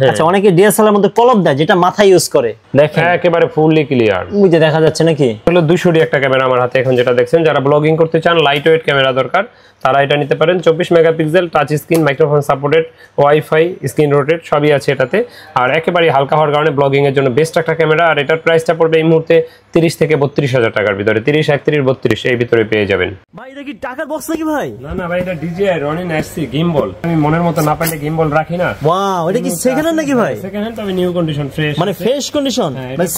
আচ্ছা অনেকে ডিএসএলআর এর মধ্যে কলপ দেয় যেটা মাথায় ইউজ করে, দেখেন একেবারে ফুললি ক্লিয়ার, ওই যে দেখা যাচ্ছে নাকি। হলো 200 একটা ক্যামেরা আমার হাতে এখন যেটা দেখছেন, যারা ব্লগিং করতে চান লাইট ওয়েট ক্যামেরা দরকার তারা এটা নিতে পারেন। 24 megapixel, touch screen, microphone supported, wifi, screen rotate সবই আছে এটাতে। আর একেবারে হালকা হওয়ার কারণে ব্লগিং এর জন্য বেস্ট একটা ক্যামেরা। আর এটার প্রাইসটা পড়বে এই মুহূর্তে 30 থেকে 32 হাজার টাকার ভিতরে, 30, 31, 32 এই ভিতরে পেয়ে যাবেন। ভাই এটা কি টাকার বক্স নাকি ভাই? না না ভাই, এটা ডিজিআই রনিন এসসি গিম্বল। আমি মনের মতো না পাইলে গিম্বল রাখি না। ওয়াও, এটা কি সেকেন্ড হ্যান্ড নাকি ভাই? সেকেন্ড হ্যান্ড, তবে নিউ কন্ডিশন, ফ্রেশ, মানে ফ্রেশ কন্ডিশন, মানে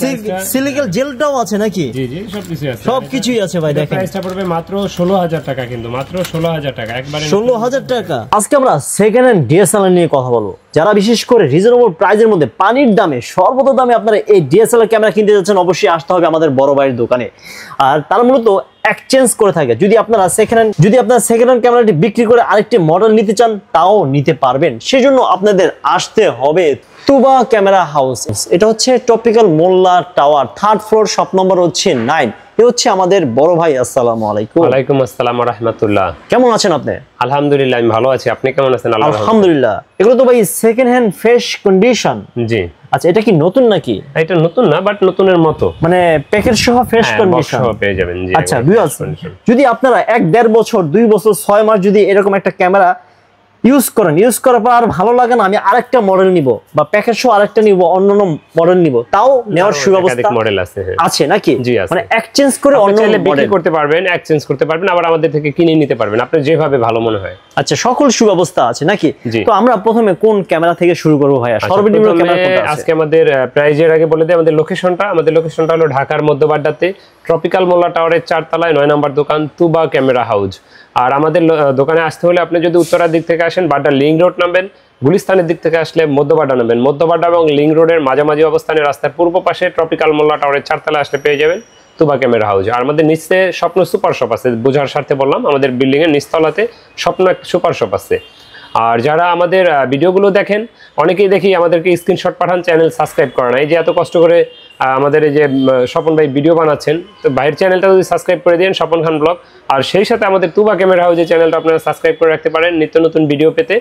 সিলিকন জেলটাও আছে নাকি? জি জি, সবকিছু আছে, সবকিছুই আছে ভাই। দেখেন প্রাইসটা পড়বে মাত্র 16,000 টাকা, কিন্তু মাত্র 16,000 টাকা, একবারে 16,000 টাকা। আজকে আমরা সেকেন্ড হ্যান্ড ডিএসএলআর নিয়ে কথা বলবো। যারা বিশেষ করে রিজনেবল প্রাইসের মধ্যে পানির দামে সর্বোচ্চ দামে আপনারা এই ডিএসএলআর ক্যামেরা কিনতে যাচ্ছেন, অবশ্যই আসতে হবে আমাদের বড় ভাইয়ের দোকানে। আর তারা মূলত এক্সচেঞ্জ করে থাকে। যদি আপনারা সেকেন্ড হ্যান্ড ক্যামেরাটি বিক্রি করে আরেকটি মডেল নিতে চান তাও নিতে পারবেন। সেজন্য আপনাদের আসতে হবে তুবা ক্যামেরা হাউস। এটা হচ্ছে topical Molla tower, 3rd floor, shop number হচ্ছে 9। এ হচ্ছে আমাদের বড় ভাই। আসসালামু আলাইকুম। ওয়ালাইকুম আসসালাম ওয়া রাহমাতুল্লাহ। কেমন আছেন আপনি? আলহামদুলিল্লাহ আমি ভালো আছি, আপনি কেমন আছেন? আলহামদুলিল্লাহ। এগুলো তো ভাই সেকেন্ড হ্যান্ড ফ্রেশ কন্ডিশন। জি। আচ্ছা এটা কি নতুন নাকি? এটা নতুন না, বাট নতুনের মতো, মানে প্যাকেজ সহ ফ্রেশ কন্ডিশন সহ পেয়ে যাবেন। জি। আচ্ছা ভিউয়ার্স, যদি আপনারা 1-1.5 বছর 2 বছর 6 মাস যদি এরকম একটা ক্যামেরা ইউজ করার পর আর ভালো লাগে না, আমি আরেকটা মডেল নিব বা প্যাকেজ সহ আরেকটা নিব, অন্যান্য মডেল নিব, তাও নেওয়ার সুব্যবস্থা মডেল আছে আছে নাকি? জি আছে। মানে এক্সচেঞ্জ করে অন্য মডেল করতে পারবেন, এক্সচেঞ্জ করতে পারবেন, আবার আমাদের থেকে কিনে নিতে পারবেন, আপনার যেভাবে ভালো মনে হয়। আচ্ছা সকল সুব্যবস্থা আছে নাকি? তো আমরা প্রথমে কোন ক্যামেরা থেকে শুরু করব ভাইয়া? সর্বনিম্ন ক্যামেরা কোনটা আছে? আজকে আমাদের প্রাইজের আগে বলে দেই আমাদের লোকেশনটা হলো ঢাকার মধ্যবাড্ডাতে ট্রপিক্যাল মোল্লা টাওয়ারের 4 তলায় 9 নম্বর দোকান তুবা ক্যামেরা হাউস। আর আমাদের দোকানে আসতে হলে আপনি যদি উত্তরার দিক থেকে আসেন বাড্ডা লিংক রোড নামবেন, গুলিস্তানের দিক থেকে আসলে মধ্যবাড্ডা নামবেন, মধ্যবাড্ডা এবং লিংক রোডের মাঝামাঝি অবস্থানে রাস্তার পূর্ব পাশে ট্রপিক্যাল মোল্লা টাওয়ারের 4 তলায় আসলে পেয়ে যাবেন তুবা ক্যামেরা হাউস। আর আমাদের নিচে স্বপ্ন সুপার শপ আছে, বোঝার স্বার্থে বললাম, আমাদের বিল্ডিং এর নিচতলাতে স্বপ্ন সুপার শপ আছে। আর যারা আমাদের ভিডিওগুলো দেখেন, অনেকেই দেখি আমাদেরকে স্ক্রিনশট পাঠান, চ্যানেল সাবস্ক্রাইব করে না। এই যে এত কষ্ট করে আমাদের এই যে স্বপন ভাই ভিডিও বানাচ্ছেন, তো ভাইয়ের চ্যানেলটা যদি সাবস্ক্রাইব করে দিন, স্বপন খান ব্লগ, আর সেই সাথে আমাদের তুবা ক্যামেরা হাউসের চ্যানেলটা আপনারা সাবস্ক্রাইব করে রাখতে পারেন নিত্য নতুন ভিডিও পেতে।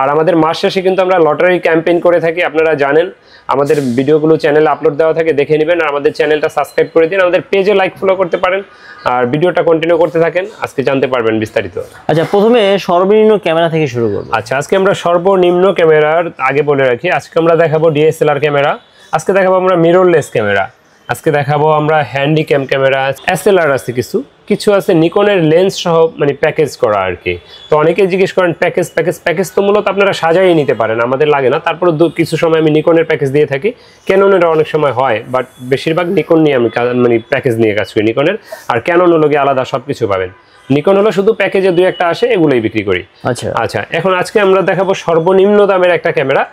আর আমাদের মাস শেষে কিন্তু আমরা লটারি ক্যাম্পেইন করে থাকি, আপনারা জানেন। আমাদের ভিডিওগুলো চ্যানেলে আপলোড দেওয়া থাকে, দেখে নেবেন। আর আমাদের চ্যানেলটা সাবস্ক্রাইব করে দিন, আমাদের পেজে লাইক ফলো করতে পারেন, আর ভিডিওটা কন্টিনিউ করতে থাকেন, আজকে জানতে পারবেন বিস্তারিত। আচ্ছা প্রথমে সর্বনিম্ন ক্যামেরা থেকে শুরু করব। আচ্ছা আজকে আমরা সর্বনিম্ন ক্যামেরার আগে বলে রাখি, আজকে আমরা দেখাবো ডিএসএলআর ক্যামেরা, আজকে দেখাবো আমরা মিররলেস ক্যামেরা, আজকে দেখাবো আমরা হ্যান্ডিক্যাম ক্যামেরা, এসএলআর আছে, কিছু আছে নিকনের লেন্স সহ, মানে প্যাকেজ করা আর কি। তো অনেকে জিজ্ঞেস করেন প্যাকেজ তো মূলত আপনারা সাজাই নিতে পারেন, আমাদের লাগে না। তারপরে কিছু সময় আমি নিকনের প্যাকেজ দিয়ে থাকি, ক্যাননের অনেক সময় হয়, বাট বেশিরভাগ নিকন নিয়ে আমি মানে প্যাকেজ নিয়ে কাজ করি নিকনের। আর ক্যানন হলো গিয়ে আলাদা সবকিছু পাবেন, নিকন হলো শুধু প্যাকেজে 2-1টা আসে, এগুলোই বিক্রি করি। আচ্ছা এখন আজকে আমরা দেখাবো সর্বনিম্ন দামের একটা ক্যামেরা,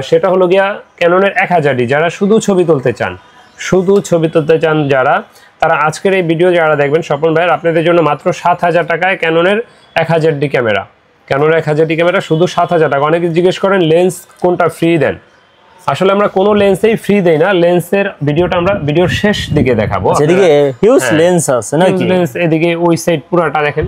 সেটা হলো গিয়া ক্যাননের 1000D। যারা শুধু ছবি তুলতে চান যারা, তারা আজকের এই ভিডিও যারা দেখবেন, স্বপন ভাইয়ের আপনাদের জন্য মাত্র 7,000 টাকায় ক্যাননের 1000D ক্যামেরা। ক্যাননের 1000D ক্যামেরা শুধু 7,000 টাকা। অনেকে জিজ্ঞেস করেন লেন্স কোনটা ফ্রি দেন, আসলে আমরা কোনো লেন্সেই ফ্রি দেই না। লেন্সের ভিডিওটা আমরা ভিডিওর শেষ দিকে দেখাবো। এদিকে হিউজ লেন্স আছে নাকি? লেন্স এদিকে ওই সাইড পুরোটা দেখেন,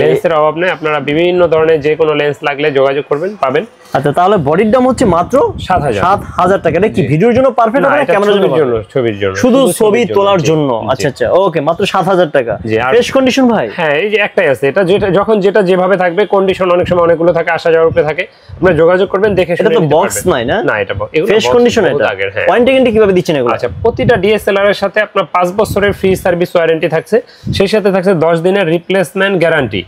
লেন্সের অভাব নেই, আপনারা বিভিন্ন ধরনের যে কোনো লেন্স লাগলে যোগাযোগ করবেন, পাবেন। আচ্ছা তাহলে বডির দাম হচ্ছে মাত্র 7,000 টাকা। এটা কি ভিডিওর জন্য পারফেক্ট হবে না ক্যামেরার জন্য? ছবির জন্য, শুধু ছবি তোলার জন্য। আচ্ছা ওকে, মাত্র 7,000 টাকা। ফ্রেশ কন্ডিশন ভাই? হ্যাঁ এই যে একটাই আছে, এটা যখন যেটা যেভাবে থাকবে, কন্ডিশন অনেক সময় অনেকগুলো থাকে, আসা যাওয়ার উপরে থাকে, আপনারা যোগাযোগ করবেন, দেখে শুনে নিতে পারবেন। এটা তো বক্স নাই না? না এটা ফ্রেশ কন্ডিশন। এটা ওয়ারেন্টি গ্যারান্টি কিভাবে দিচ্ছেন এগুলো? আচ্ছা প্রতিটা ডিএসএলআর এর সাথে আপনার 5 বছরের ফ্রি সার্ভিস ওয়ারেন্টি থাকছে, সেই সাথে থাকছে 10 দিনের রিপ্লেসমেন্ট গ্যারান্টি।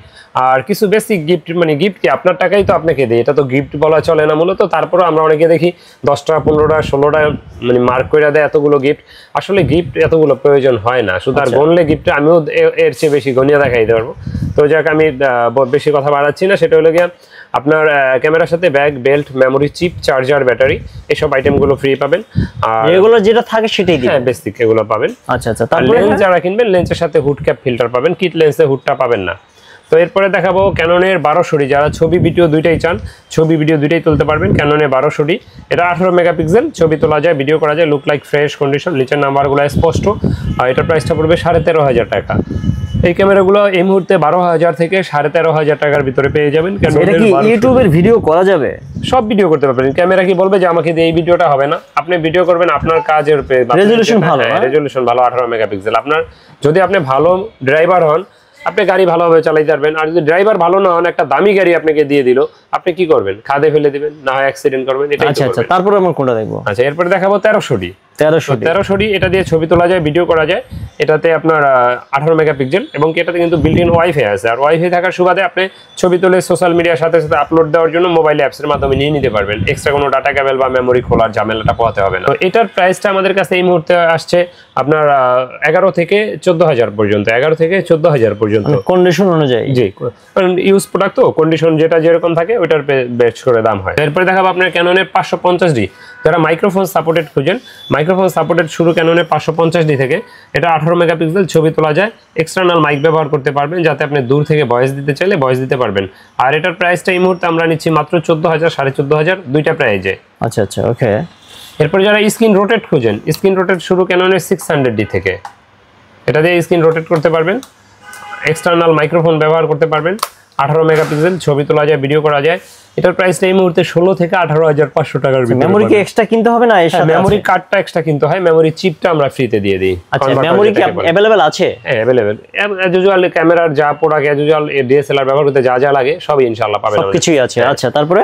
আর কিছু বেসিক গিফট, মানে গিফট কি আপনার টাকাই তো আপনাকে দেয়, এটা তো গিফট বলা চলে না মূলত। তারপরে আমরা অনেকে দেখি 10টা 15টা 16টা মানে মার্ক করে দেয় এতগুলো গিফট। আসলে গিফট এতগুলো প্রয়োজন হয় না, শুধু আর গনলে গিফট আমিও এর চেয়ে বেশি গনিয়া দেখাইতে পারবো। তো যাক আমি বেশি কথা বাড়াচ্ছি না, সেটা হলো গিয়া আপনার ক্যামেরার সাথে bag, belt, memory chip, charger, battery, এসব আইটেমগুলো ফ্রি পাবেন। আর এগুলো যেটা থাকে সেটাই দিবেন, হ্যাঁ বেসিক এগুলো পাবেন। আচ্ছা তারপর লেন্স যারা কিনবেন, লেন্সের সাথে হুড ক্যাপ ফিল্টার পাবেন, কিট লেন্সে হুডটা পাবেন না। তো এরপরে দেখাবো ক্যাননের 1200D, যারা ছবি ভিডিও দুইটাই চান, ছবি ভিডিও দুইটাই তুলতে পারবেন ক্যাননের 1200D। এটা 18 মেগাপিক্সেল, ছবি তোলা যায়, ভিডিও করা যায়, লুক লাইক ফ্রেশ কন্ডিশন, নিচের নাম্বারগুলো স্পষ্ট। আর এটার প্রাইসটা পড়বে 13,500 টাকা। এই ক্যামেরাগুলো এই মুহূর্তে 12,000 থেকে 13,500 টাকার ভিতরে পেয়ে যাবেন। এটা কি ইউটিউবের ভিডিও করা যাবে? সব ভিডিও করতে পারবেন। ক্যামেরা কি বলবে যে আমাকে দিয়ে এই ভিডিওটা হবে না, আপনি ভিডিও করবেন আপনার কাজের উপরে। রেজোলিউশন ভালো, রেজোলিউশন ভালো 18 মেগাপিক্সেল। আপনার যদি আপনি ভালো ড্রাইভার হন, আপনি গাড়ি ভালোভাবে চালাতে পারবেন। আর যদি ড্রাইভার ভালো না হন, একটা দামি গাড়ি আপনাকে দিয়ে দিল, আপনি কি করবেন? খাদে ফেলে দিবেন, না হয় অ্যাক্সিডেন্ট করবেন। এটাই। আচ্ছা আচ্ছা, তারপরে আমরা কোনটা দেখবো? আচ্ছা, এরপরে দেখাবো 1300D। এটা দিয়ে ছবি তোলা যায়, ভিডিও করা যায়। এটাতে আপনার 18 মেগাপিক্সেল এবং এটাতে কিন্তু বিল্ট ইন ওয়াইফাই আছে। আর ওয়াইফাই থাকার সুবাদে আপনি ছবি তুলে সোশ্যাল মিডিয়ার সাথে সাথে আপলোড দেওয়ার জন্য মোবাইল অ্যাপসের মাধ্যমে নিয়ে নিতে পারবেন। এক্সট্রা কোনো ডাটা কেবল বা মেমোরি খোলার ঝামেলাটা পোহাতে হবে না। তো এটার প্রাইসটা আমাদের কাছে এই মুহূর্তে আসছে আপনার 11 থেকে 14,000 পর্যন্ত। 11 থেকে 14,000 পর্যন্ত কন্ডিশন অনুযায়ী। জি, কারণ ইউজ প্রোডাক্ট তো, কন্ডিশন যেটা যেরকম থাকে ওইটার বেচ করে দাম হয়। এরপরে দেখাবো আপনার ক্যাননের 550D। যারা মাইক্রোফোন সাপোর্টেড খুঁজেন, মাইক্রোফোন সাপোর্টেড শুরু ক্যাননের 550D থেকে। এটা 18 মেগাপিক্সেল, ছবি তোলা যায়। এক্সটার্নাল মাইক ব্যবহার করতে পারবেন, যাতে আপনি দূর থেকে ভয়েস দিতে চাইলে ভয়েস দিতে পারবেন। আর এটার প্রাইসটা এই মুহূর্তে আমরা নিচ্ছি মাত্র 14,000, 14,500, দুইটা প্রাইজে। আচ্ছা আচ্ছা, ওকে। এরপর যারা স্ক্রিন রোটেট খুঁজেন, স্ক্রিন রোটেট শুরু ক্যাননের 600D থেকে। এটা দিয়ে স্ক্রিন রোটেট করতে পারবেন, এক্সটার্নাল মাইক্রোফোন ব্যবহার করতে পারবেন। 18 মেগাপিক্সেল, ছবি তোলা যায়, ভিডিও করা যায়। এটার প্রাইসটা এই মুহূর্তে 16 থেকে 18,500 টাকার ভিতরে। মেমোরি কি এক্সট্রা কিনতে হবে না? এর সাথে মেমোরি কার্ডটা এক্সট্রা কিনতে হয়, মেমোরি চিপটা আমরা ফ্রিতে দিয়ে দিই। আচ্ছা, মেমোরি কি अवेलेबल আছে? হ্যাঁ, अवेलेबल। এজ ইউজুয়াল ক্যামেরার যা প্রোডাক্ট, এজ ইউজুয়াল ডিএসএলআর ব্যবহার করতে যা যা লাগে সবই ইনশাআল্লাহ পাবেন। সবকিছুই আছে। আচ্ছা, তারপরে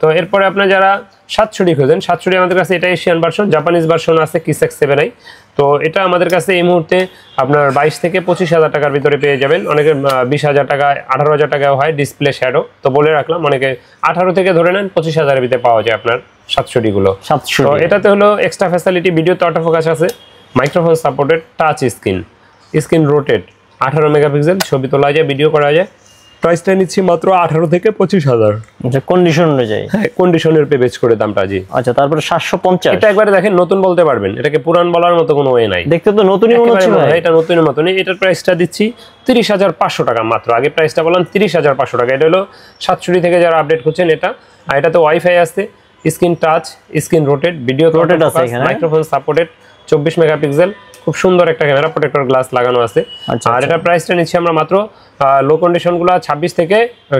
তো এরপরে আপনারা যারা 700D খোঁজেন, 700D আমাদের কাছে এটা এশিয়ান ভার্সন, জাপানিজ ভার্সন আছে কিসেক 7i। তো এটা আমাদের কাছে এই মুহূর্তে আপনার 22 থেকে 25,000 টাকার ভিতরে পেয়ে যাবেন। অনেকে 20,000 টাকা, 18,000 টাকাও হয় ডিসপ্লে শ্যাডো। তো বলে রাখলাম, অনেকে 18 থেকে ধরে নেন 25,000 এর ভিতরে পাওয়া যায় আপনার 700D গুলো। তো এটাতে হলো এক্সট্রা ফ্যাসিলিটি, ভিডিওতে অটো ফোকাস আছে, microphone supported, touch screen rotate, 18 megapixel, ছবি তোলা যায়, ভিডিও করা যায়। প্রাইসটা নিচ্ছি মাত্র 18 থেকে 25,000। আচ্ছা, কন্ডিশন অনুযায়ী। হ্যাঁ, কন্ডিশনের পে বেচ করে দামটা। জি। আচ্ছা, তারপরে 750। এটা একবারে দেখেন নতুন বলতে পারবেন, এটাকে পুরান বলার মতো কোনো ওয়ে নাই। দেখতে তো নতুনই মনে হচ্ছে ভাই। এটা নতুনের মতনই। এটার প্রাইসটা দিচ্ছি 30,500 টাকা মাত্র। আগে প্রাইসটা বললাম 30,500 টাকা। এটা হলো 700D থেকে যারা আপডেট করছেন এটা। আর এটাতে ওয়াইফাই আছে, screen touch, screen rotate, video rotate আছে, মাইক্রোফোন সাপোর্টেড, 24 মেগাপিক্সেল, খুব সুন্দর একটা ক্যামেরা, প্রোটেক্টর গ্লাস লাগানো আছে। আর এটা প্রাইসটা নিচ্ছি আমরা মাত্র লো কন্ডিশনগুলো 26 থেকে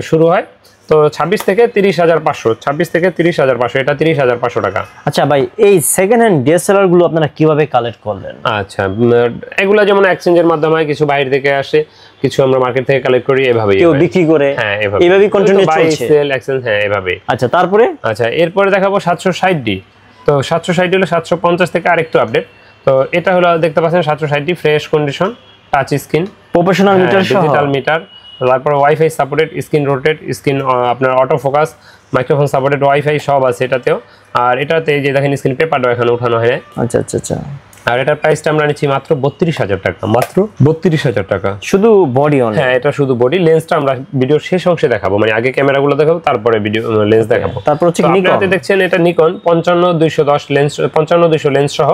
শুরু হয়। তো 26 থেকে 30,500, 26 থেকে 30,500, এটা 30,500 টাকা। আচ্ছা ভাই, এই সেকেন্ড হ্যান্ড ডিএসএলআর গুলো আপনারা কিভাবে কালেক্ট করলেন? আচ্ছা, এগুলা যেমন এক্সচেঞ্জের মাধ্যমে কিছু বাইরে থেকে আসে, কিছু আমরা মার্কেট থেকে কালেক্ট করি, এভাবেই কেউ বিক্রি করে। হ্যাঁ, এইভাবেই কন্টিনিউ চলছে, সেল এক্সচেঞ্জ। হ্যাঁ, এভাবেই। আচ্ছা, তারপরে এরপরে দেখাবো 760D। তো 760D হলো 750 থেকে আরেকটু আপডেট। তো এটা হলো দেখতে পাচ্ছেন 760D, fresh condition, touch screen, professional meter, digital meter, তারপর wifi supported, screen rotate, screen আপনার auto focus, microphone supported, wifi সব আছে এটাতেও। আর এটাতে যে দেখেন স্ক্রিন পেপারটাও এখানে উঠানো হয়। আচ্ছা আচ্ছা আচ্ছা। আর এটার প্রাইসটা আমরা নিচ্ছি মাত্র 32,000 টাকা। মাত্র 32,000 টাকা, শুধু বডি অন। হ্যাঁ, এটা শুধু বডি। লেন্সটা আমরা ভিডিওর শেষ অংশে দেখাবো, মানে আগে ক্যামেরাগুলো দেখাবো, তারপরে ভিডিও লেন্স দেখাবো। তারপর হচ্ছে নিকন দেখছেন, এটা নিকন 55-210 লেন্স, 55-200 লেন্স সহ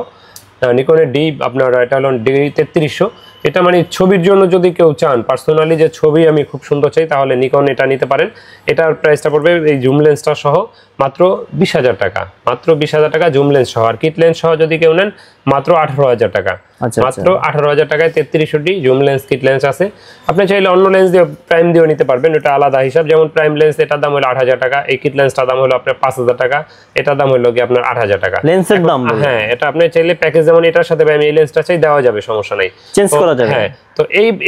নিকনের ডি আপনার। এটা হলো D3300। এটা মানে ছবির জন্য যদি কেউ চান, পার্সোনালি যে ছবি আমি খুব সুন্দর চাই, তাহলে নিকন এটা নিতে পারেন। এটার প্রাইসটা পড়বে এই জুম লেন্সটা সহ মাত্র 20,000 টাকা। মাত্র 20,000 টাকা জুম লেন্স সহ। আর কিট লেন্স সহ যদি কেউ নেন মাত্র 18,000 টাকা। মাত্র 18,000 টাকায় 3300D zoom lens kit lens আছে। আপনি চাইলে অন্য লেন্স দিয়ে, প্রাইম দিয়েও নিতে পারবেন, এটা আলাদা হিসাব। যেমন প্রাইম লেন্স এটার দাম হলো 8,000 টাকা, এই কিট লেন্সটার দাম হলো আপনার 5,000 টাকা, এটার দাম হলো কি আপনার 8,000 টাকা লেন্সের দাম। হ্যাঁ, এটা আপনি চাইলে প্যাকেজ যেমন এটার সাথে আমি এই লেন্সটা চাই দেওয়া যাবে, সমস্যা নাই, চেঞ্জ করা যাবে। হ্যাঁ, তো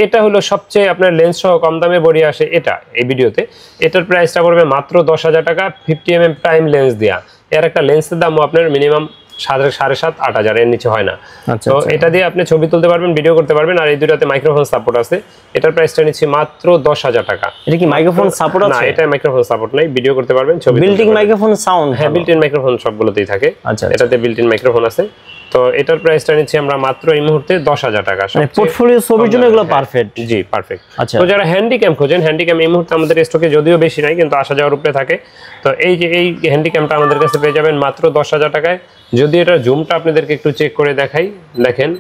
এটা হলো সবচেয়ে আপনার লেন্স সহ কম দামে বডি আসে এটা এই ভিডিওতে। এটার প্রাইসটা পড়বে মাত্র 10,000 টাকা 50mm প্রাইম লেন্স দিয়া। এর একটা লেন্সের দামও আপনার মিনিমাম 7,500-8,000 এর নিচে হয় না। তো এটা দিয়ে আপনি ছবি তুলতে পারবেন, ভিডিও করতে পারবেন। আর এই দুটাতে মাইক্রোফোন সাপোর্ট আছে। এটার প্রাইসটা নিচ্ছি মাত্র 10,000 টাকা। এটা কি মাইক্রোফোন সাপোর্ট আছে? না, এটা মাইক্রোফোন সাপোর্ট নাই, ভিডিও করতে পারবেন, ছবি বিল্ট-ইন মাইক্রোফোন সাউন্ড। হ্যাঁ, বিল্ট-ইন মাইক্রোফোন সবগুলোতেই থাকে। এটাতে বিল্ট-ইন মাইক্রোফোন আছে। তো এটার প্রাইসটা নিচ্ছি আমরা মাত্র এই মুহূর্তে 10,000 টাকা। মানে পোর্টফোলিও ছবির জন্য এগুলো পারফেক্ট। জি, পারফেক্ট। তো যারা হ্যান্ডিক্যাম খোঁজেন, হ্যান্ডিক্যাম এই মুহূর্তে আমাদের স্টকে যদিও বেশি নাই, কিন্তু আসা যাওয়ার উপরে থাকে। তো এই যে এই হ্যান্ডিক্যামটা আমাদের কাছে পেয়ে যাবেন মাত্র 10,000 টাকায়। যদি এটা জুমটা আপনাদেরকে একটু চেক করে দেখাই, দেখেন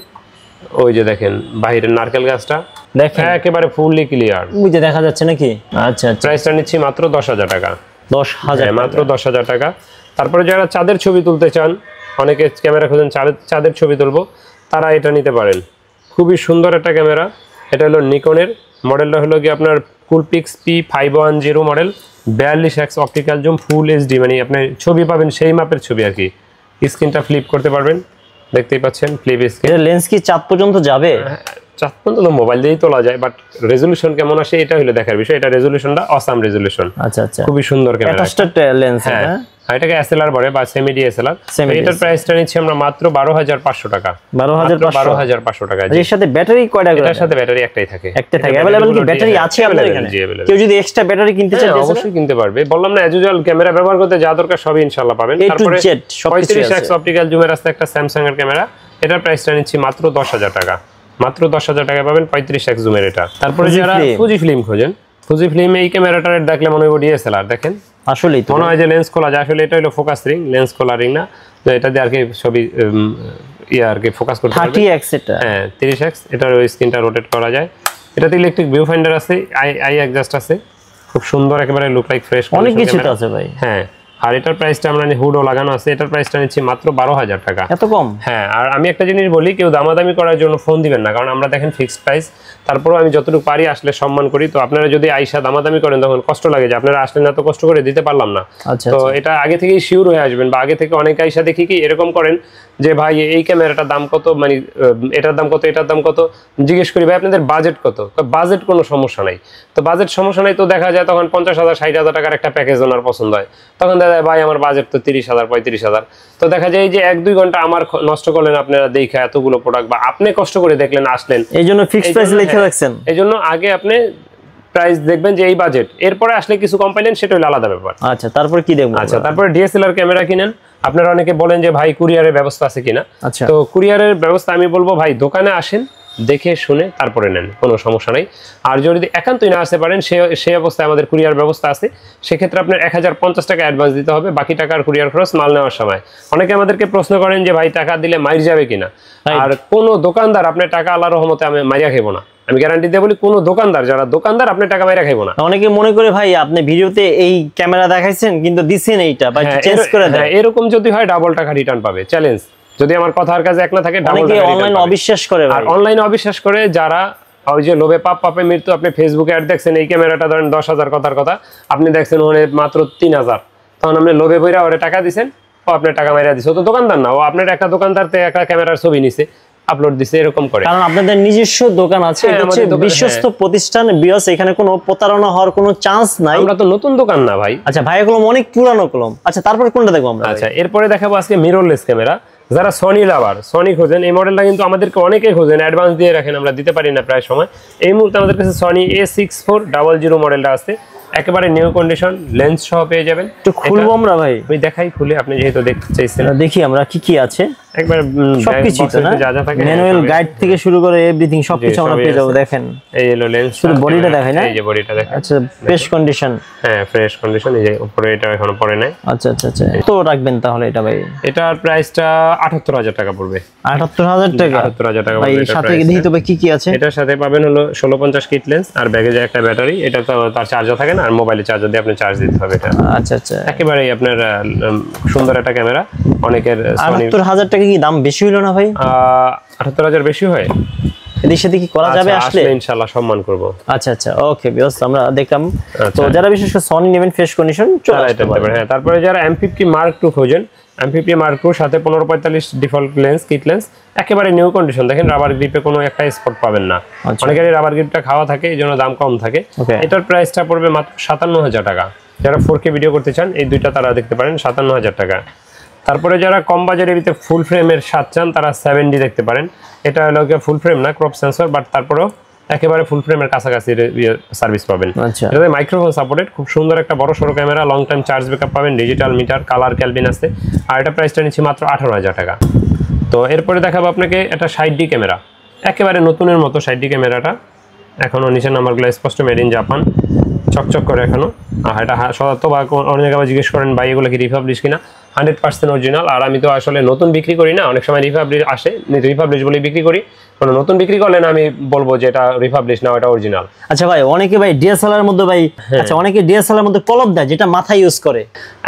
ওই যে দেখেন বাইরের নারকেল গাছটা দেখেন একেবারে ফুললি ক্লিয়ার, ওই যে দেখা যাচ্ছে নাকি। আচ্ছা আচ্ছা, প্রাইসটা নিচ্ছি মাত্র 10,000 টাকা। 10,000, মাত্র 10,000 টাকা। তারপরে যারা চাঁদের ছবি তুলতে চান, অনেকে ক্যামেরা খোঁজেন চাঁদের ছবি তুলবো, তারা এটা নিতে পারেন। খুবই সুন্দর একটা ক্যামেরা, এটা হলো নিকনের মডেলটা হলো কি আপনার কুলপিক্স P510 model 42x optical zoom full HD, মানে আপনি ছবি পাবেন সেই মাপের ছবি আর কি। স্ক্রিনটা ফ্লিপ করতে পারবেন, দেখতেই পাচ্ছেন ফ্লিপ স্ক্রিন। এর লেন্স কি চাঁদ পর্যন্ত যাবে? চাঁদ পর্যন্ত মোবাইল দিয়েই তোলা যায়, বাট রেজোলিউশন কেমন আসে এটা হলো দেখার বিষয়। এটা রেজোলিউশনটা অসাম রেজোলিউশন। আচ্ছা আচ্ছা, খুবই সুন্দর ক্যামেরা। Attached lens. হ্যাঁ, এটাকে এসএলআর বলে বা সেমি ডিএসএলআর। এটার প্রাইসটা নিচ্ছি আমরা মাত্র 12500 টাকা। 12500 টাকা। এর সাথে ব্যাটারি কয়টা? এটার সাথে ব্যাটারি একটাই থাকে। একটা থাকে। अवेलेबल কি ব্যাটারি আছে আপনাদের এখানে? কেউ যদি এক্সট্রা ব্যাটারি কিনতে চায় অবশ্যই কিনতে পারবে। বললাম না, এজ ইউজুয়াল ক্যামেরা ব্যবহার করতে যা দরকার সবই ইনশাআল্লাহ পাবেন। তারপরে 35x অপটিক্যাল জুমের আছে একটা স্যামসাং এর ক্যামেরা। এটার প্রাইসটা নিচ্ছি মাত্র 10000 টাকা। মাত্র 10000 টাকা পাবেন 35x জুমের এটা। তারপরে যারা ফুজি ফিল্ম খোঁজেন, ফুজি ফিল্মে এই ক্যামেরাটার দেখলে মনে হয় ডিএসএলআর। দেখেন আসলেই তো মনে হয় যে লেন্স খোলা যায়, আসলে এটা হলো ফোকাস রিং, লেন্স খোলা রিং না। তো এটা দিয়ে আর কি ছবি আর কি ফোকাস করতে পারবে। 30x এটা। হ্যাঁ 30x। এটার স্ক্রিনটা রোটেট করা যায়। এটাতে ইলেকট্রিক ভিউ ফাইন্ডার আছে, আই অ্যাডজাস্ট আছে, খুব সুন্দর একেবারে লুক লাইক ফ্রেশ। অনেক কিছু আছে ভাই। হ্যাঁ, আর এটার প্রাইসটা আমরা হুডও লাগানো আছে। এটার প্রাইসটা নিচ্ছি মাত্র 12000 টাকা। এত কম? হ্যাঁ, আর আমি একটা জিনিস বলি, কেউ দামাদামি করার জন্য ফোন দিবেন না, কারণ আমরা দেখেন ফিক্সড প্রাইস। তারপরেও আমি যতটুকু পারি আসলে সম্মান করি। তো আপনারা যদি আইসা দামাদামি করেন তখন কষ্ট লাগে যে আপনারা আসলেন না, তো কষ্ট করে দিতে পারলাম না। তো এটা আগে থেকেই শিওর হয়ে আসবেন, বা আগে থেকে অনেক আইসা দেখি কি এরকম করেন যে ভাই এই ক্যামেরাটার দাম কত, মানে এটার দাম কত, এটার দাম কত, জিজ্ঞেস করি ভাই আপনাদের বাজেট কত? বাজেট কোনো সমস্যা নাই। তো বাজেট সমস্যা নাই, তো দেখা যায় তখন 50000 60000 টাকার একটা প্যাকেজ ওনার পছন্দ হয়। তখন দেখা যায় ভাই আমার বাজেট তো 30000 35000। তো দেখা যায় যে 1-2 ঘন্টা আমার নষ্ট করলেন আপনারা দেখা এতগুলো প্রোডাক্ট, বা আপনি কষ্ট করে দেখলেন আসলেন, এই জন্য ফিক্সড প্রাইস লিখে রাখছেন। এই জন্য আগে আপনি প্রাইস দেখবেন যে এই বাজেট, এরপরে আসলে কিছু কম পাইলেন সেটা হলো আলাদা ব্যাপার। আচ্ছা, তারপরে কি দেখবো? আচ্ছা, তারপরে ডিএসএলআর ক্যামেরা কিনেন। আপনারা অনেকে বলেন যে ভাই কুরিয়ারের ব্যবস্থা আছে কিনা। আচ্ছা, তো কুরিয়ারের ব্যবস্থা আমি বলবো ভাই দোকানে আসেন, দেখে শুনে তারপরে নেন, কোনো সমস্যা নাই। আর যদি একান্তই না আসতে পারেন সেই অবস্থায় আমাদের কুরিয়ার ব্যবস্থা আছে। সেক্ষেত্রে আপনার 1050 টাকা অ্যাডভান্স দিতে হবে, বাকি টাকার কুরিয়ার খরচ মাল নেওয়ার সময়। অনেকে আমাদেরকে প্রশ্ন করেন যে ভাই টাকা দিলে মাইর যাবে কিনা। আর কোনো দোকানদার আপনার টাকা আল্লাহর রহমতে আমি মাইরা খাইবো না, আমি গ্যারান্টি দিয়ে বলি, কোনো দোকানদার যারা দোকানদার আপনি টাকা মাইরা খাইবো না। অনেকে মনে করে ভাই আপনি ভিডিওতে এই ক্যামেরা দেখাইছেন কিন্তু দিছেন এইটা, বা চেঞ্জ করে দেন। এরকম যদি হয় ডাবল টাকা রিটার্ন পাবে, চ্যালেঞ্জ। যদি আমার কথার কাছে এক না থাকে, ডাবল টাকা অনলাইন অবিশ্বাস করে। আর অনলাইনে অবিশ্বাস করে যারা, ওই যে লোভে পাপ পাপে মৃত্যু, আপনি ফেসবুকে অ্যাড দেখছেন এই ক্যামেরাটা ধরেন 10000 কথার কথা, আপনি দেখছেন ওখানে মাত্র 3000, তখন আপনি লোভে বইরা ওরে টাকা দিছেন, ও আপনার টাকা মাইরা দিছে। ও তো দোকানদার না, ও আপনার একটা দোকানদার থেকে একটা ক্যামেরার ছবি নিছে, আপলোড দিছে, এরকম করে। কারণ আপনাদের নিজস্ব দোকান আছে, এটা হচ্ছে বিশ্বস্ত প্রতিষ্ঠান। বিয়স এখানে কোনো প্রতারণা হওয়ার কোনো চান্স নাই। আমরা তো নতুন দোকান না ভাই। আচ্ছা ভাই, এগুলো অনেক পুরানো কলম। আচ্ছা, তারপরে কোনটা দেখবো আমরা? আচ্ছা, এরপরে দেখাবো আজকে মিররলেস ক্যামেরা। যারা সনি লাভার, সনি খোঁজেন, এই মডেলটা কিন্তু আমাদেরকে অনেকে খোঁজেন, অ্যাডভান্স দিয়ে রাখেন, আমরা দিতে পারি না প্রায় সময়। এই মুহূর্তে আমাদের কাছে সনি A6400 মডেলটা আছে, একেবারে নিউ কন্ডিশন, লেন্স সহ পেয়ে যাবেন। তো খুলবো আমরা ভাই? আমি দেখাই খুলে, আপনি যেহেতু দেখতে চাইছেন। দেখি আমরা কি কি আছে একবার সবকিছু, যা যা থাকে ম্যানুয়াল গাইড থেকে শুরু করে এভরিথিং সবকিছু আমরা পেয়ে যাব। দেখেন এই হলো লেন্স, শুধু বডিটা দেখাই না? এই যে বডিটা দেখেন। আচ্ছা, ফ্রেশ কন্ডিশন। হ্যাঁ, ফ্রেশ কন্ডিশন। এই যে উপরে এটা এখনো পড়ে নাই। আচ্ছা আচ্ছা আচ্ছা, তো রাখবেন তাহলে এটা ভাই? এটার প্রাইসটা 78000 টাকা পড়বে। 78000 টাকা? 78000 টাকা ভাই। সাথে কি দিতে হবে, কি কি আছে? এটার সাথে পাবেন হলো 1650 কিট লেন্স, আর ব্যাগেজে একটা ব্যাটারি। এটা তো তার চার্জার থাকে না, আর মোবাইলে চার্জার দিয়ে আপনি চার্জ দিতে হবে এটা। আচ্ছা আচ্ছা, একেবারেই আপনার সুন্দর একটা ক্যামেরা। অনেকের 78000 টাকা কি দাম বেশি হলো না ভাই? 78000 বেশি হয়। এদিক সাথে কি করা যাবে? আসলে ইনশাআল্লাহ সম্মান করব। আচ্ছা আচ্ছা, ওকে বিয়স, আমরা দেখলাম। তো যারা বিশেষ করে সনি নেবেন ফ্রেশ কন্ডিশন চলে আসতে পারে। হ্যাঁ, তারপরে যারা M50 Mark II খোঁজেন, M50 Mark II সাথে 1545 ডিফল্ট লেন্স, কিট লেন্স, একেবারে নিউ কন্ডিশন। দেখেন রাবার গ্রিপে কোনো একটা স্পট পাবেন না। অনেকেরই রাবার গ্রিপটা খাওয়া থাকে, এই জন্য দাম কম থাকে। এটার প্রাইসটা পড়বে মাত্র 57000 টাকা। যারা 4K ভিডিও করতে চান এই দুইটা তারা দেখতে পারেন, 57000 টাকা। তারপরে যারা কম বাজারের ভিতরে ফুল ফ্রেমের 7 চান, তারা 7D দেখতে পারেন। এটা হলো ফুল ফ্রেম না, ক্রপ সেন্সর, বাট তারপরেও একেবারে ফুল ফ্রেমের কাছাকাছি সার্ভিস পাবেন। এটাতে মাইক্রোফোন সাপোর্টেড, খুব সুন্দর একটা বড় সড়ো camera, long time charge backup পাবেন, ডিজিটাল মিটার, কালার ক্যালভিন আছে। আর এটা প্রাইসটা নিচ্ছি মাত্র 18000 টাকা। তো এরপরে দেখাবো আপনাকে এটা 60D ক্যামেরা, একেবারে নতুনের মতো 60D ক্যামেরাটা। এখনো নিচের নাম্বারগুলো স্পষ্ট, মেড ইন জাপান, চকচক করে এখনো। আর এটা সত্য বা অনেক জায়গায় জিজ্ঞেস করেন ভাই এগুলো কি রিপাবলিশ কিনা, 100% অরিজিনাল। আর আমি তো আসলে নতুন বিক্রি করি না, অনেক সময় রিপাবলিশ আসে, রিপাবলিশ বলে বিক্রি করি। কোনো নতুন বিক্রি করলে না আমি বলবো যে এটা রিপাবলিশ না, এটা অরিজিনাল। আচ্ছা ভাই, অনেকে ভাই ডিএসএলআর মধ্যে ভাই, আচ্ছা অনেকে ডিএসএলআর মধ্যে কলপ দেয় যেটা মাথা ইউজ করে।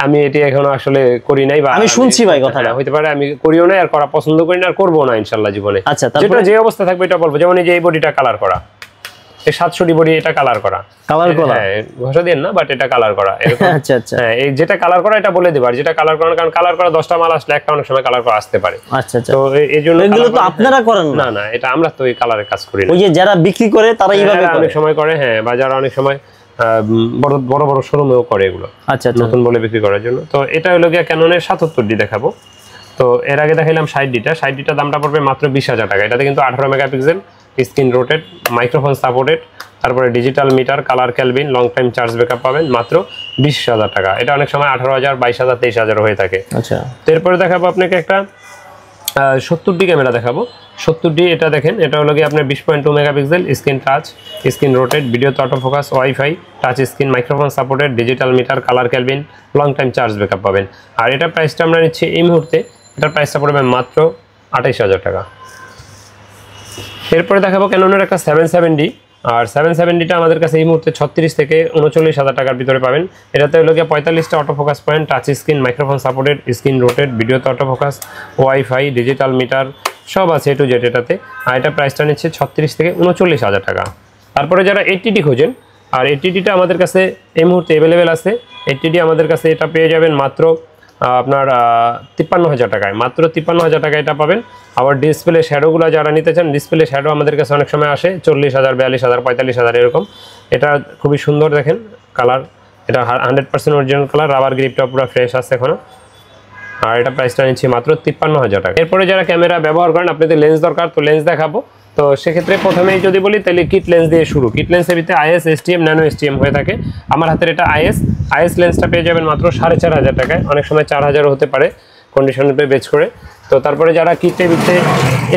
আমি এটি এখনো আসলে করি নাই, বা আমি শুনছি ভাই কথাটা। হইতে পারে, আমি করিও না, আর করা পছন্দ করি না, আর করবো না ইনশাআল্লাহ জীবনে। আচ্ছা, যেটা যে অবস্থা থাকবে এটা বলবো। যেমন এই যে এই বডিটা কালার করা, এই 700 বডি এটা কালার করা হ্যাঁ ঘষা দেন না বাট এটা কালার করা এরকম। আচ্ছা আচ্ছা হ্যাঁ এই যেটা কালার করা এটা বলে দেব, আর যেটা কালার করা, কারণ কালার করা 10টা মাল আসলে একটা অনেক সময় কালার করা আসতে পারে। আচ্ছা আচ্ছা তো এইজন্য এগুলো তো আপনারা করেন না? না এটা আমরা তো এই কালারের কাজ করি না, ওই যে যারা বিক্রি করে তারা এইভাবে অনেক সময় করে। হ্যাঁ বা যারা অনেক সময় বড় বড় শোরুমেও করে এগুলো আচ্ছা নতুন বলে বিক্রি করার জন্য। তো এটা হলো গিয়ে ক্যাননের 77D দেখাবো। তো এর আগে দেখাইলাম 60Dটা, 60Dটা দামটা পড়বে মাত্র 20,000 টাকা। এটাতে কিন্তু 18 megapixel, screen rotate, microphone supported, তারপরে digital meter, colour kelvin, long time charge backup পাবেন মাত্র 20,000 টাকা। এটা অনেক সময় 18,000, 22,000, 23,000 হয়ে থাকে। আচ্ছা এরপরে দেখাবো আপনাকে একটা 70D ক্যামেরা দেখাবো। 70D এটা দেখেন, এটা হলো গিয়ে আপনার 20.2 megapixel, screen touch, screen rotate, ভিডিওতে auto focus, wifi, touch screen, microphone supported, digital meter, colour kelvin, long time charge backup পাবেন। আর এটা প্রাইসটা আমরা নিচ্ছি এই মুহূর্তে, এটার প্রাইসটা পড়বে মাত্র 28,000 টাকা। এরপরে দেখাবো ক্যাননের একটা 770D, আর 770টা আমাদের কাছে এই মুহূর্তে 36 থেকে 39,000 টাকার ভিতরে পাবেন। এটাতে হলো গিয়ে 45টা auto focus point, touch screen, microphone supported, screen rotate, ভিডিওতে auto focus, wifi, digital meter সব আছে এ টু জেড এটাতে। আর এটা প্রাইসটা নিচ্ছে 36 থেকে 39,000 টাকা। তারপরে যারা 80D খোঁজেন, আর 80Dটা আমাদের কাছে এই মুহূর্তে অ্যাভেলেবেল আছে। 80D আমাদের কাছে এটা পেয়ে যাবেন মাত্র আপনার 53,000 টাকায়, মাত্র 53,000 টাকা এটা পাবেন। আবার ডিসপ্লে শ্যাডোগুলো যারা নিতে চান, ডিসপ্লে শ্যাডো আমাদের কাছে অনেক সময় আসে 40,000, 42,000, 45,000 এরকম। এটা খুবই সুন্দর দেখেন কালার, এটা 100% অরিজিনাল কালার, রাবার গ্রিপটা পুরো ফ্রেশ আছে এখনো। আর এটা প্রাইসটা নিচ্ছি মাত্র 53,000 টাকা। এরপরে যারা ক্যামেরা ব্যবহার করেন, আপনাদের লেন্স দরকার, তো লেন্স দেখাবো। তো সেক্ষেত্রে প্রথমেই যদি বলি তাহলে কিট লেন্স দিয়ে শুরু। কিট লেন্সের ভিতরে আইএস, এসটিএম, ন্যানো এসটিএম হয়ে থাকে। আমার হাতের এটা আইএস লেন্সটা পেয়ে যাবেন মাত্র 4,500 টাকায়, অনেক সময় 4,000 হতে পারে কন্ডিশনের পে বেচ করে। তো তারপরে যারা কিটের ভিতরে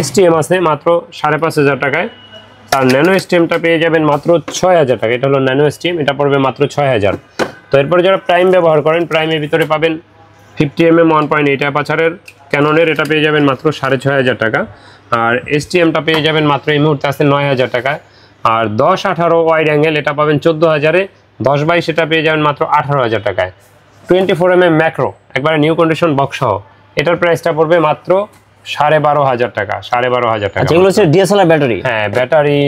এসটিএম আছে মাত্র 5,500 টাকায়, তার ন্যানো এসটিএমটা পেয়ে যাবেন মাত্র 6,000 টাকা। এটা হলো ন্যানো এসটিএম, এটা পড়বে মাত্র 6,000। তো এরপরে যারা প্রাইম ব্যবহার করেন, প্রাইমের ভিতরে পাবেন 50mm 1.8 অ্যাপাচারের ক্যাননের, এটা পেয়ে যাবেন মাত্র 6,500 টাকা। আর এসটিএমটা পেয়ে যাবেন মাত্র এই মুহূর্তে আছে 9,000 টাকায়। আর 10-18 ওয়াইড অ্যাঙ্গেল এটা পাবেন 14,000-এ, 10-22 এটা পেয়ে যাবেন মাত্র 18,000 টাকায়। 24mm ম্যাক্রো একবারে নিউ কন্ডিশন বক্স সহ, এটার প্রাইসটা পড়বে মাত্র 12,500 টাকা, 12,500 টাকা। যেগুলো হচ্ছে ডিএসএলআর ব্যাটারি, হ্যাঁ ব্যাটারি,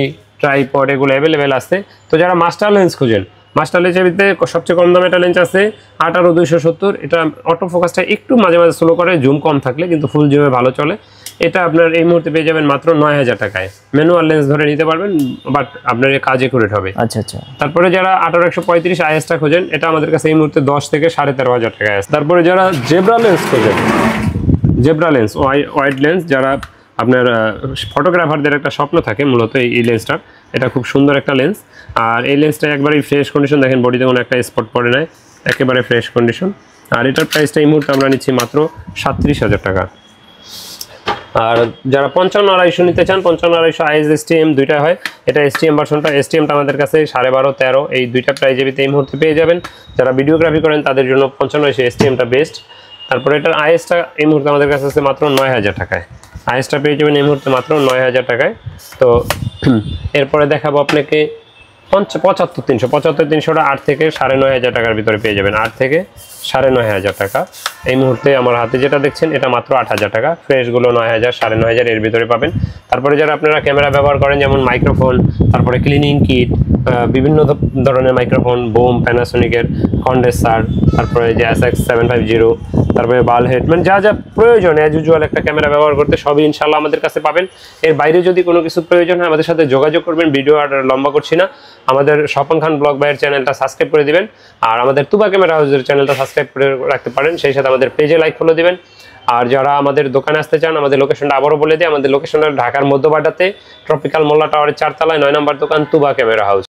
ট্রাইপড এগুলো অ্যাভেলেবেল আছে। তো যারা মাস্টার লেন্স খুঁজেন, মাস্টার লেন্সের ভিতরে সবচেয়ে কম দামে একটা লেন্স আছে 18-270, এটা অটো ফোকাসটা একটু মাঝে মাঝে স্লো করে, জুম কম থাকলে, কিন্তু ফুল জুমে ভালো চলে। এটা আপনার এই মুহূর্তে পেয়ে যাবেন মাত্র 9,000 টাকায়। ম্যানুয়াল লেন্স ধরে নিতে পারবেন, বাট আপনার কাজ একুরেট হবে। আচ্ছা আচ্ছা। তারপরে যারা 18-135 আইএসটা খোঁজেন, এটা আমাদের কাছে এই মুহূর্তে 10 থেকে 13,500 টাকায় আছে। তারপরে যারা জেব্রা লেন্স খোঁজেন, জেব্রা লেন্স, ওয়াইড লেন্স, যারা আপনার ফটোগ্রাফারদের একটা স্বপ্ন থাকে মূলত এই লেন্সটার, এটা খুব সুন্দর একটা লেন্স। আর এই লেন্সটা একবারেই ফ্রেশ কন্ডিশন, দেখেন বডিতে কোনো একটা স্পট পড়ে নাই, একেবারে ফ্রেশ কন্ডিশন। আর এটার প্রাইসটা এই মুহূর্তে আমরা নিচ্ছি মাত্র 37,000 টাকা। আর যারা 55-250 নিতে চান, 55-250 আইএস এসটিএম দুইটা হয়, এটা এসটিএম ভার্সনটা, এসটিএমটা আমাদের কাছে 12.5-13 এই দুইটা প্রাইজে এই মুহূর্তে পেয়ে যাবেন। যারা ভিডিওগ্রাফি করেন তাদের জন্য 55-250 এসটিএমটা বেস্ট। তারপরে এটার আইএসটা এই মুহূর্তে আমাদের কাছে আছে মাত্র 9,000 টাকায়, আইএসটা পেয়ে যাবেন এই মুহূর্তে মাত্র 9,000 টাকায়। তো এরপরে দেখাবো আপনাকে 75-300টা 8 থেকে 9,500 টাকার ভিতরে পেয়ে যাবেন, 8 থেকে 9,500 টাকা। এই মুহূর্তে আমার হাতে যেটা দেখছেন এটা মাত্র 8,000 টাকা, ফ্রেশগুলো 9,000, 9,500 এর ভিতরে পাবেন। তারপরে যারা আপনারা ক্যামেরা ব্যবহার করেন, যেমন মাইক্রোফোন, তারপরে ক্লিনিং কিট, বিভিন্ন ধরনের মাইক্রোফোন, বোম, প্যানাসোনিকের, কন্ডেন্সার, তারপরে যে SX750, তারপরে বাল হেড, মানে যা যা প্রয়োজন অ্যাজ ইউজুয়াল একটা ক্যামেরা ব্যবহার করতে, সবই ইনশাল্লাহ আমাদের কাছে পাবেন। এর বাইরে যদি কোনো কিছু প্রয়োজন হয় আমাদের সাথে যোগাযোগ করবেন। ভিডিও আর লম্বা করছি না, আমাদের স্বপন খান ব্লগ ভাইয়ের চ্যানেলটা সাবস্ক্রাইব করে দিবেন, আর আমাদের তুবা ক্যামেরা হাউসের চ্যানেলটা সাবস্ক্রাইব করে রাখতে পারেন, সেই সাথে আমাদের পেজে লাইক ফলো দিবেন। আর যারা আমাদের দোকানে আসতে চান, আমাদের লোকেশনটা আবারও বলে দিই, আমাদের লোকেশনটা ঢাকার মধ্যবাড্ডাতে, ট্রপিক্যাল মোল্লা টাওয়ারের 4 তলায় 9 নম্বর দোকান, তুবা ক্যামেরা হাউস।